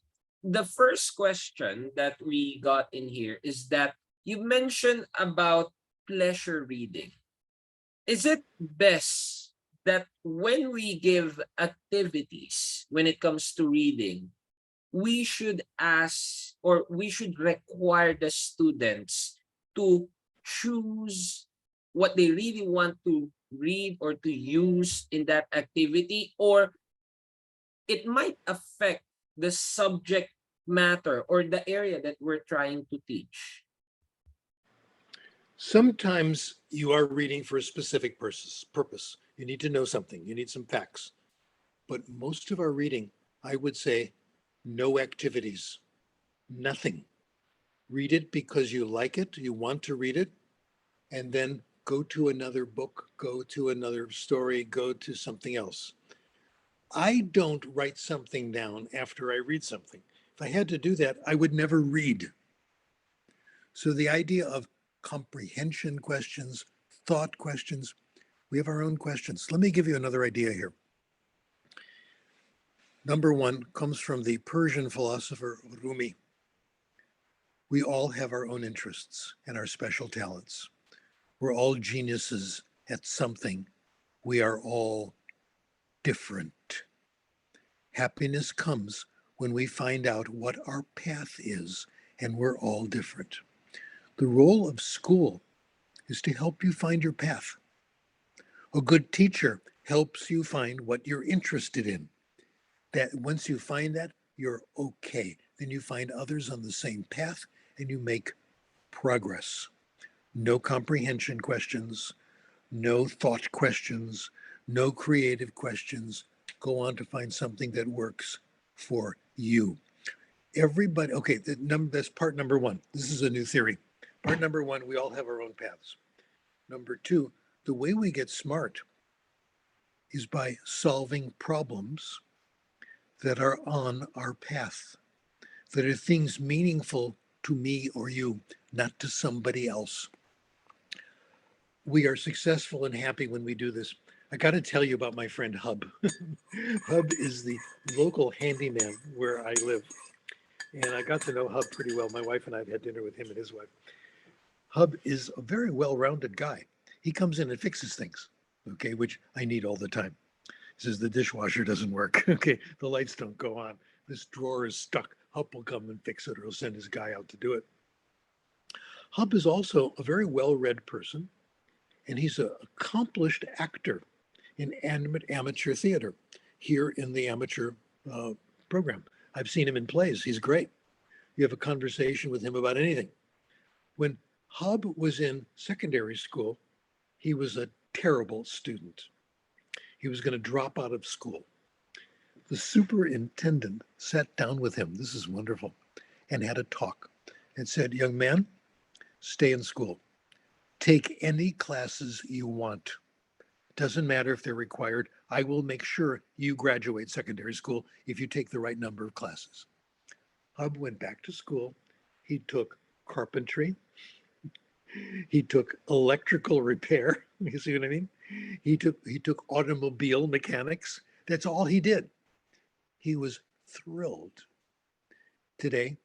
the first question that we got in here is that you mentioned about pleasure reading. Is it best that when we give activities when it comes to reading, we should ask or we should require the students to choose what they really want to read or to use in that activity, or it might affect the subject matter or the area that we're trying to teach? Sometimes you are reading for a specific purpose. You need to know something, you need some facts. But most of our reading, I would say, no activities, nothing. Read it because you like it, you want to read it, and then go to another book, go to another story, go to something else. I don't write something down after I read something. If I had to do that, I would never read. So the idea of comprehension questions, thought questions, we have our own questions. Let me give you another idea here. Number one comes from the Persian philosopher Rumi. We all have our own interests and our special talents. We're all geniuses at something. We are all different. Happiness comes when we find out what our path is, and we're all different. The role of school is to help you find your path. A good teacher helps you find what you're interested in. That once you find that, you're okay. Then you find others on the same path and you make progress. No comprehension questions, no thought questions, no creative questions. Go on to find something that works for you. Everybody, okay, that's part number one. This is a new theory. Part number one, we all have our own paths. Number two, the way we get smart is by solving problems that are on our path, that are things meaningful to me or you, not to somebody else. We are successful and happy when we do this. I got to tell you about my friend Hub. Hub is the local handyman where I live. And I got to know Hub pretty well. My wife and I had dinner with him and his wife. Hub is a very well-rounded guy. He comes in and fixes things, okay, which I need all the time. He says the dishwasher doesn't work. Okay, the lights don't go on. This drawer is stuck. Hub will come and fix it, or he'll send his guy out to do it. Hub is also a very well-read person, and he's an accomplished actor in amateur theater here in the amateur program. I've seen him in plays. He's great. You have a conversation with him about anything. When Hub was in secondary school, he was a terrible student. He was going to drop out of school. The superintendent sat down with him, this is wonderful, and had a talk and said, young man, stay in school. Take any classes you want. Doesn't matter if they're required. I will make sure you graduate secondary school if you take the right number of classes. Hub went back to school. He took carpentry. He took electrical repair. You see what I mean? He took automobile mechanics. That's all he did. He was thrilled. Today,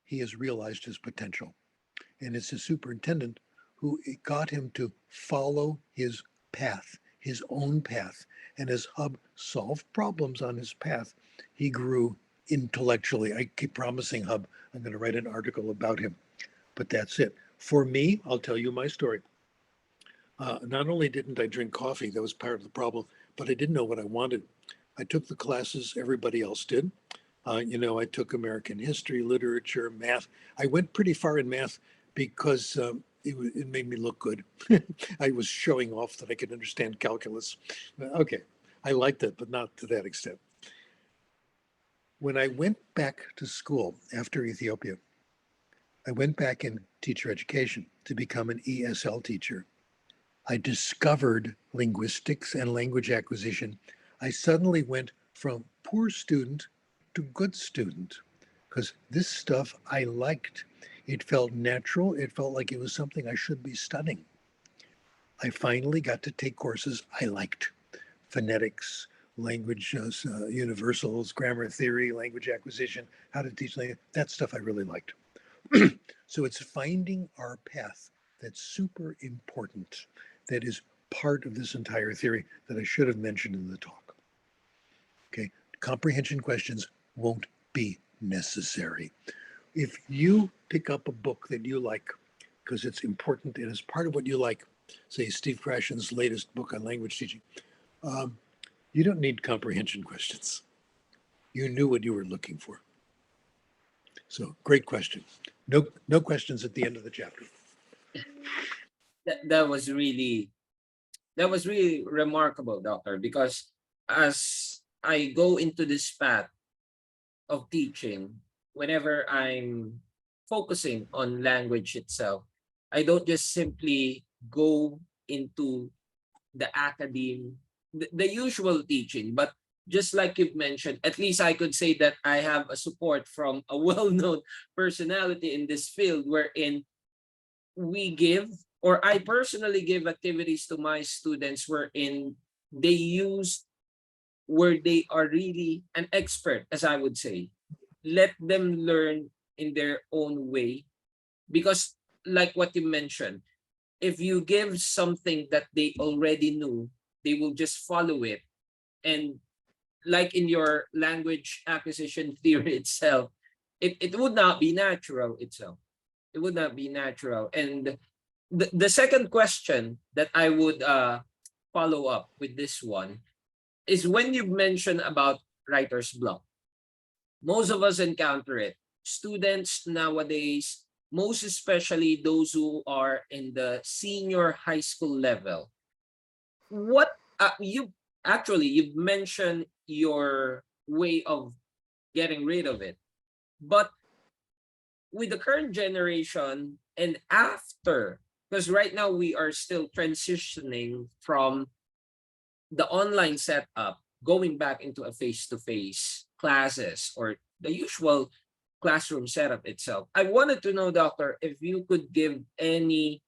he has realized his potential. And it's his superintendent who got him to follow his path, his own path. And as Hub solved problems on his path, he grew intellectually. I keep promising Hub, I'm going to write an article about him. But that's it. For me, I'll tell you my story. Not only didn't I drink coffee, that was part of the problem, but I didn't know what I wanted. I took the classes everybody else did. I took American history, literature, math. I went pretty far in math because it made me look good. I was showing off that I could understand calculus. Okay, I liked it, but not to that extent. When I went back to school after Ethiopia, I went back in teacher education to become an ESL teacher. I discovered linguistics and language acquisition. I suddenly went from poor student to good student because this stuff I liked. It felt natural. It felt like it was something I should be studying. I finally got to take courses I liked: phonetics, language universals, grammar theory, language acquisition, how to teach language. That stuff I really liked. So it's finding our path that's super important. That is part of this entire theory that I should have mentioned in the talk. Okay, comprehension questions won't be necessary. If you pick up a book that you like, because it's important and it's part of what you like, say Steve Krashen's latest book on language teaching, you don't need comprehension questions. You knew what you were looking for. So great question. No questions at the end of the chapter. That was really remarkable, doctor, because as I go into this path of teaching, whenever I'm focusing on language itself, I don't just simply go into the academe, the usual teaching, but just like you've mentioned, at least I could say that I have a support from a well-known personality in this field, wherein we give, or I personally give activities to my students wherein they use where they are really an expert, as I would say. Let them learn in their own way. Because like what you mentioned, if you give something that they already knew, they will just follow it. And like in your language acquisition theory itself, it would not be natural itself. It would not be natural. And the second question that I would follow up with this one is when you mentioned about writer's block. Most of us encounter it. Students nowadays, most especially those who are in the senior high school level. What you actually you've mentioned your way of getting rid of it, but with the current generation and after, because right now we are still transitioning from the online setup going back into a face-to-face classes or the usual classroom setup itself. I wanted to know, doctor, if you could give any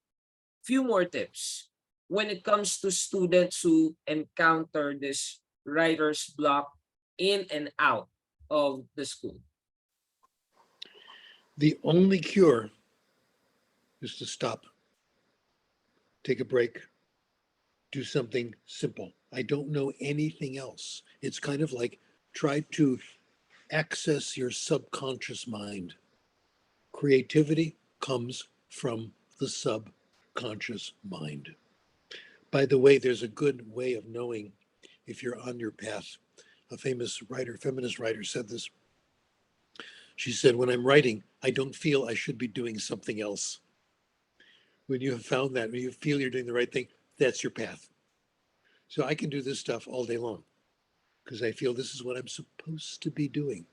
few more tips when it comes to students who encounter this writer's block in and out of the school. The only cure is to stop, take a break, do something simple. I don't know anything else. It's kind of like try to access your subconscious mind. Creativity comes from the subconscious mind. By the way, there's a good way of knowing if you're on your path. A famous writer, feminist writer, said this. She said, when I'm writing, I don't feel I should be doing something else. When you have found that, when you feel you're doing the right thing, that's your path. So I can do this stuff all day long because I feel this is what I'm supposed to be doing.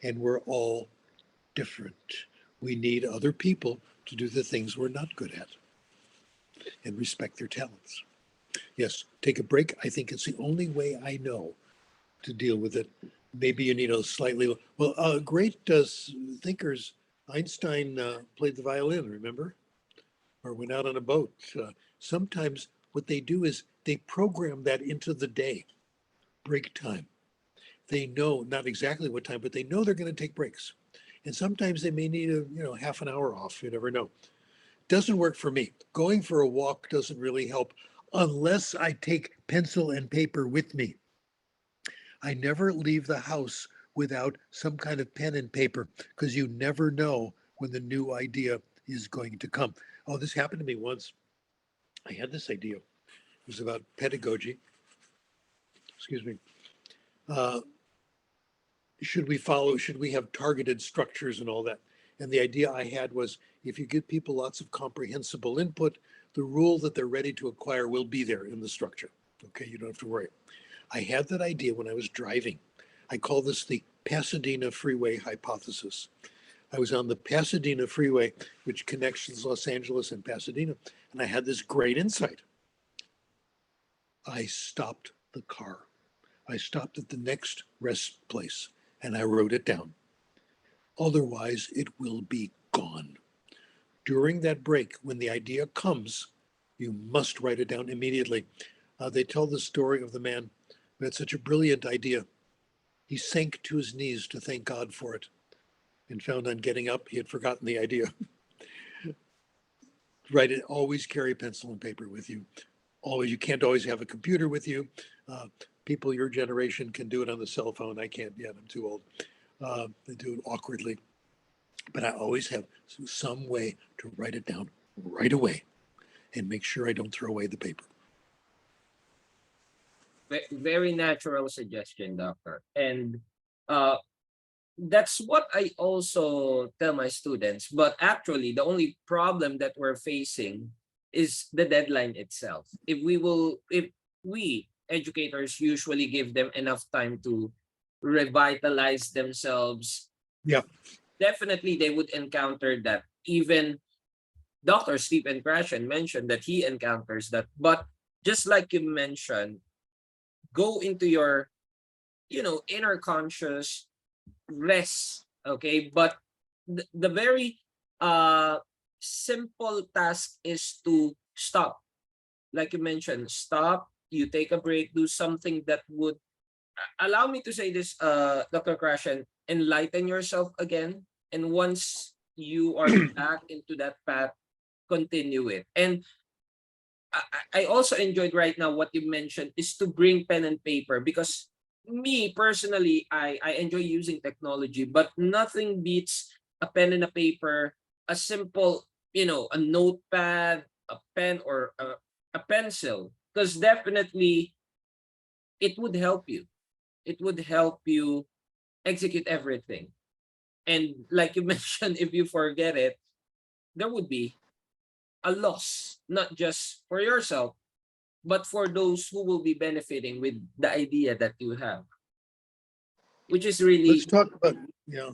And we're all different. We need other people to do the things we're not good at and respect their talents. Yes, take a break. I think it's the only way I know to deal with it. Maybe you need a slightly, well, great thinkers. Einstein played the violin, remember? Or went out on a boat. Sometimes what they do is they program that into the day, break time. They know not exactly what time, but they know they're going to take breaks. And sometimes they may need a half an hour off. You never know. Doesn't work for me. Going for a walk doesn't really help unless I take pencil and paper with me. I never leave the house without some kind of pen and paper because you never know when the new idea is going to come. Oh, this happened to me once. I had this idea. It was about pedagogy. Excuse me. Uh, should we have targeted structures and all that? And the idea I had was if you give people lots of comprehensible input, the rule that they're ready to acquire will be there in the structure. Okay, you don't have to worry. I had that idea when I was driving. I call this the Pasadena Freeway Hypothesis. I was on the Pasadena Freeway, which connects Los Angeles and Pasadena, and I had this great insight. I stopped the car. I stopped at the next rest place and I wrote it down. Otherwise, it will be gone. During that break, when the idea comes, you must write it down immediately. They tell the story of the man who had such a brilliant idea. He sank to his knees to thank God for it and found on getting up, he had forgotten the idea. Write it, always carry pencil and paper with you. Always, you can't always have a computer with you. People your generation can do it on the cell phone. I can't yet, I'm too old. They do it awkwardly. But I always have some way to write it down right away and make sure I don't throw away the paper. Very natural suggestion, doctor. And that's what I also tell my students. But actually, the only problem that we're facing is the deadline itself. If we educators usually give them enough time to revitalize themselves, Yeah. definitely they would encounter that. Even Dr. Stephen Krashen mentioned that he encounters that. But just like you mentioned, go into your, inner conscious rest. Okay. But the very simple task is to stop. Like you mentioned, stop, you take a break, do something that would allow me to say this, Dr. Krashen, enlighten yourself again. And once you are back into that path, continue it. And I also enjoyed right now what you mentioned is to bring pen and paper, because me personally, I enjoy using technology, but nothing beats a pen and a paper a simple, a notepad, a pen, or a pencil, because definitely it would help you. It would help you execute everything. And like you mentioned, if you forget it, there would be a loss, not just for yourself, but for those who will be benefiting with the idea that you have, which is Let's really, talk about, yeah,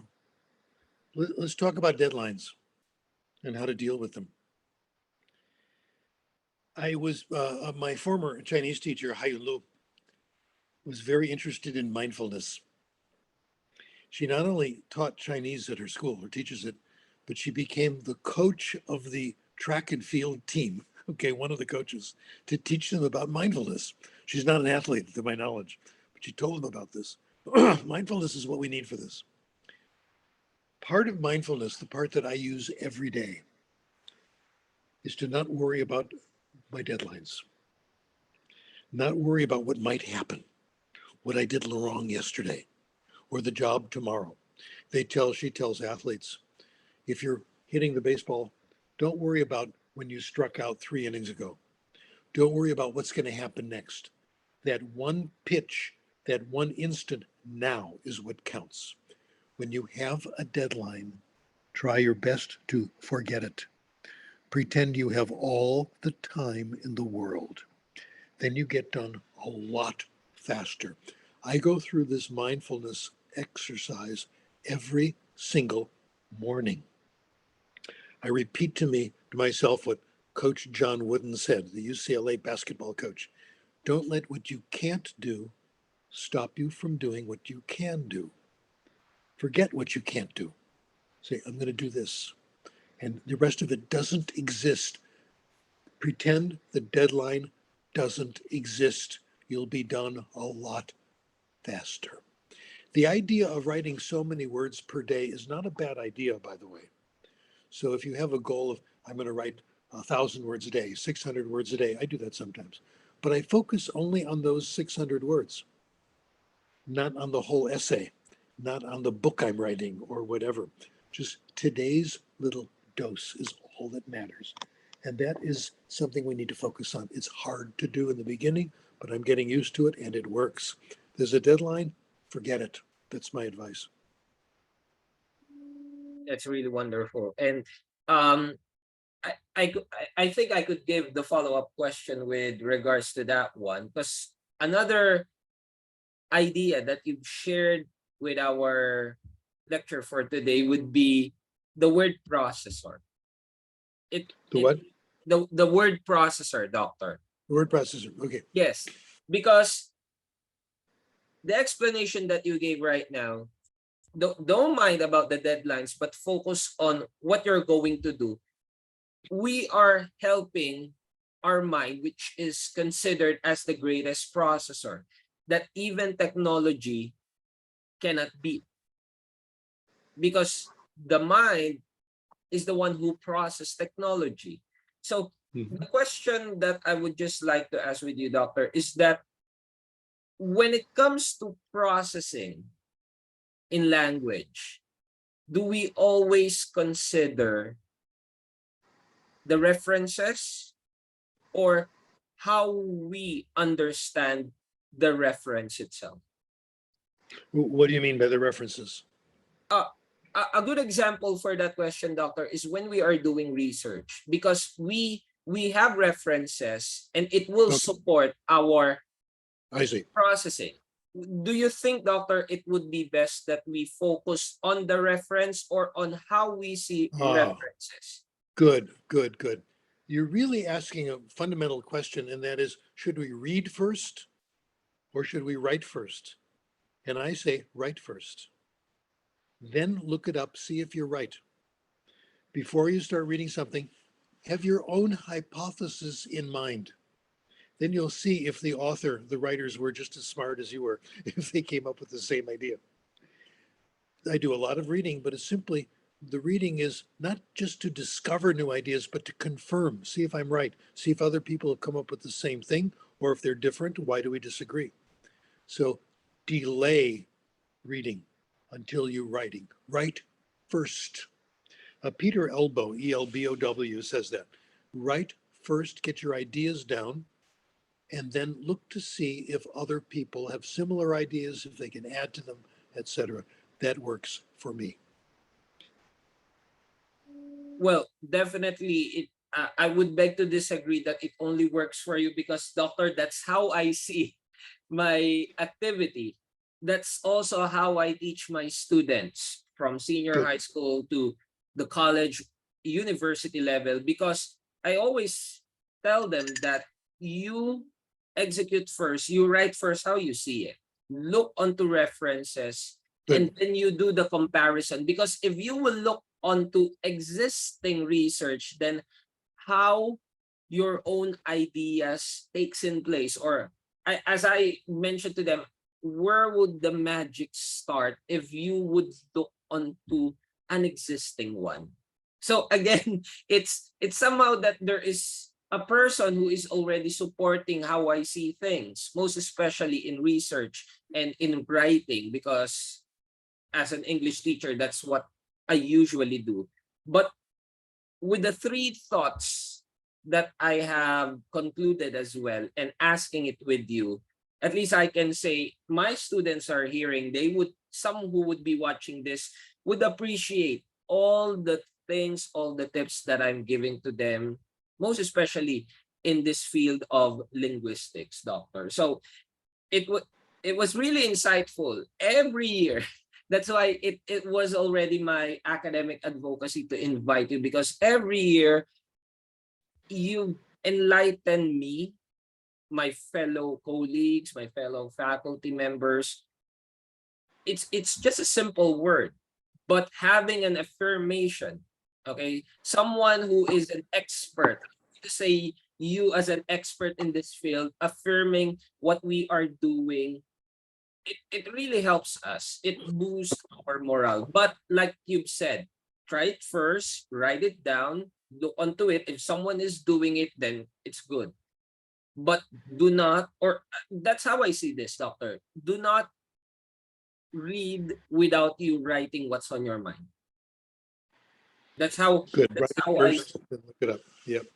let's talk about deadlines and how to deal with them. My former Chinese teacher, Hai Lu, was very interested in mindfulness. She not only taught Chinese at her school or teaches it, but she became the coach of the track and field team. Okay, one of the coaches to teach them about mindfulness. She's not an athlete, to my knowledge, but she told them about this. Mindfulness is what we need for this. Part of mindfulness, the part that I use every day, is to not worry about my deadlines, not worry about what might happen, what I did wrong yesterday, or the job tomorrow. She tells athletes, if you're hitting the baseball, don't worry about when you struck out 3 innings ago. Don't worry about what's going to happen next. That one pitch, that one instant now is what counts. When you have a deadline, try your best to forget it. Pretend you have all the time in the world. Then you get done a lot faster. I go through this mindfulness exercise every single morning. I repeat to myself what Coach John Wooden said, the UCLA basketball coach. Don't let what you can't do stop you from doing what you can do. Forget what you can't do. Say, I'm going to do this. And the rest of it doesn't exist. Pretend the deadline doesn't exist. You'll be done a lot faster. The idea of writing so many words per day is not a bad idea, by the way. So if you have a goal of, I'm going to write 1,000 words a day, 600 words a day, I do that sometimes. But I focus only on those 600 words, not on the whole essay, not on the book I'm writing or whatever. Just today's little dose is all that matters. And that is something we need to focus on. It's hard to do in the beginning, but I'm getting used to it and it works. There's a deadline, forget it. That's my advice. that's really wonderful. And um, I think I could give the follow-up question with regards to that one, because another idea that you've shared with our lecture for today would be the word processor. It The it what? the word processor, doctor. The word processor. Okay. Yes, because the explanation that you gave right now, don't mind about the deadlines, but focus on what you're going to do. We are helping our mind, which is considered as the greatest processor that even technology cannot beat, because the mind is the one who processes technology. So Mhm. the question that I would just like to ask with you, doctor, is that when it comes to processing in language, do we always consider the references, or how we understand the reference itself? What do you mean by the references? Uh, a good example for that question, doctor, is when we are doing research, because we have references and it will Okay, support our I see. processing. Do you think, doctor, it would be best that we focus on the reference or on how we see Ah, references? good. You're really asking a fundamental question, and that is, should we read first or should we write first? And I say, write first. Then look it up, see if you're right. Before you start reading something, have your own hypothesis in mind. Then you'll see if the author, the writers were just as smart as you were, if they came up with the same idea. I do a lot of reading, but it's simply the reading is not just to discover new ideas, but to confirm, see if I'm right, see if other people have come up with the same thing, or if they're different, why do we disagree? So delay reading until you're writing. Write first. Peter Elbow, Elbow, says that. Write first, get your ideas down, and then look to see if other people have similar ideas, if they can add to them, etc. That works for me. Well, definitely, I would beg to disagree that it only works for you because, doctor, that's how I see my activity. That's also how I teach my students from senior Good. high school to the college, university level, because I always tell them that you execute first, you write first how you see it. Look onto references and Good. then you do the comparison. Because if you will look onto existing research, then how your own ideas takes in place, or as I mentioned to them, where would the magic start if you would look onto an existing one? So again, it's somehow that there is a person who is already supporting how I see things, most especially in research and in writing, because as an English teacher, that's what I usually do. But with the three thoughts that I have concluded as well and asking it with you, at least I can say my students are hearing, they would, some who would be watching this would appreciate all the things, all the tips that I'm giving to them, most especially in this field of linguistics, doctor. So it was it was really insightful every year. That's why it was already my academic advocacy to invite you, because every year you enlighten me, my fellow colleagues, my fellow faculty members. It's just a simple word, but having an affirmation, okay, someone who is an expert, to say you as an expert in this field affirming what we are doing, it really helps us. It boosts our morale. But like you've said, try it first, write it down, look onto it. If someone is doing it, then it's good. But do not, or that's how I see this, doctor. Do not read without you writing what's on your mind. That's how Good. Write that's it how I first, then look it up. Yep.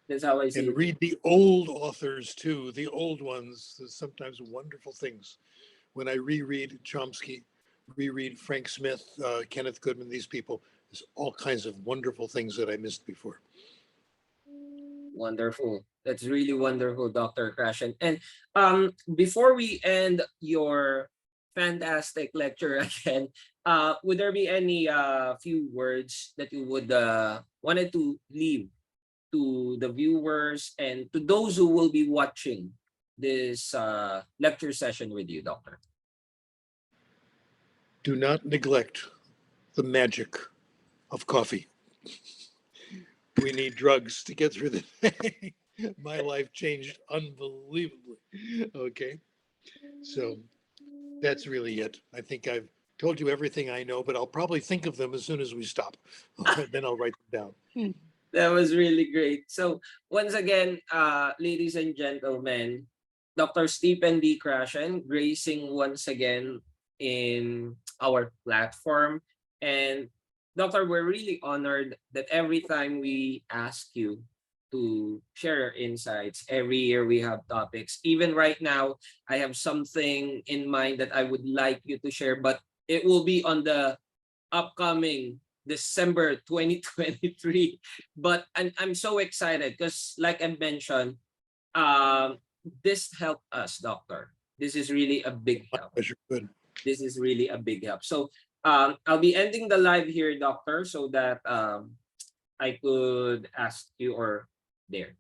that's how I see And it. read the old authors too, the old ones. There's sometimes wonderful things. When I reread Chomsky, reread Frank Smith, Kenneth Goodman, these people, there's all kinds of wonderful things that I missed before. Wonderful. That's really wonderful, Dr. Krashen. And before we end your fantastic lecture again, would there be any few words that you would wanted to leave to the viewers and to those who will be watching this lecture session with you, Doctor? Do not neglect the magic of coffee. We need drugs to get through the day. My life changed unbelievably. Okay. So that's really it. I think I've told you everything I know, but I'll probably think of them as soon as we stop. Then I'll write them down. That was really great. So once again, ladies and gentlemen, Dr. Stephen D. Krashen gracing once again in our platform. And Doctor, we're really honored that every time we ask you to share your insights, every year we have topics. Even right now, I have something in mind that I would like you to share, but it will be on the upcoming December 2023. But I'm so excited because like I mentioned, this helped us, doctor. This is really a big My help. pleasure. Good. This is really a big help. So I'll be ending the live here, doctor, so that I could ask you, or there.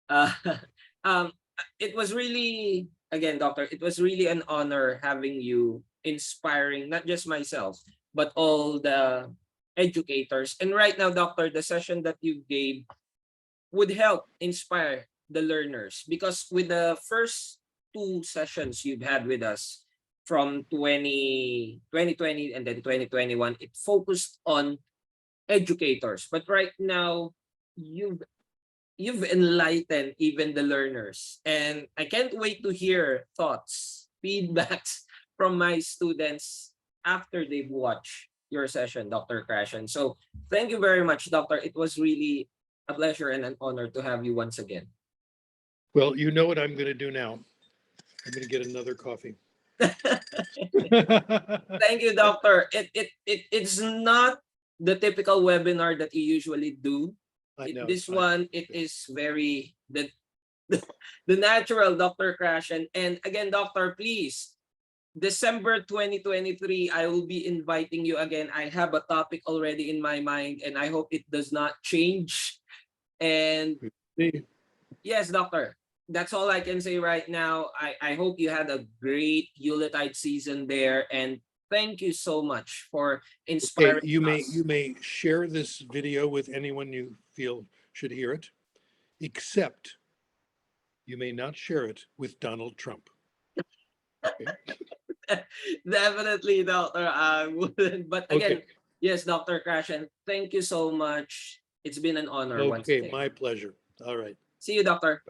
Uh, um, it was really, again, doctor, it was really an honor having you, inspiring not just myself, but all the educators. And right now, doctor, the session that you gave would help inspire the learners, because with the first two sessions you've had with us from 2020 and then 2021, it focused on educators. But right now, you've you've enlightened even the learners. And I can't wait to hear thoughts, feedbacks from my students after they've watched your session, Dr. Krashen. So thank you very much, Doctor. It was really a pleasure and an honor to have you once again. Well, you know what I'm going to do now. I'm going to get another coffee. Thank you, Doctor. It's not the typical webinar that you usually do. I know. This one, it is very the natural, Dr. Krashen. And again, Doctor, please, December 2023, I will be inviting you again. I have a topic already in my mind, and I hope it does not change. And yes, Doctor, that's all I can say right now. I hope you had a great Yuletide season there. And thank you so much for Okay, inspiring you us. may share this video with anyone you feel should hear it, except you may not share it with Donald Trump. Okay. Definitely, Doctor. I wouldn't. But again, Okay. yes, Dr. Krashen, thank you so much. It's been an honor once Okay, again. my pleasure. All right. See you, Doctor.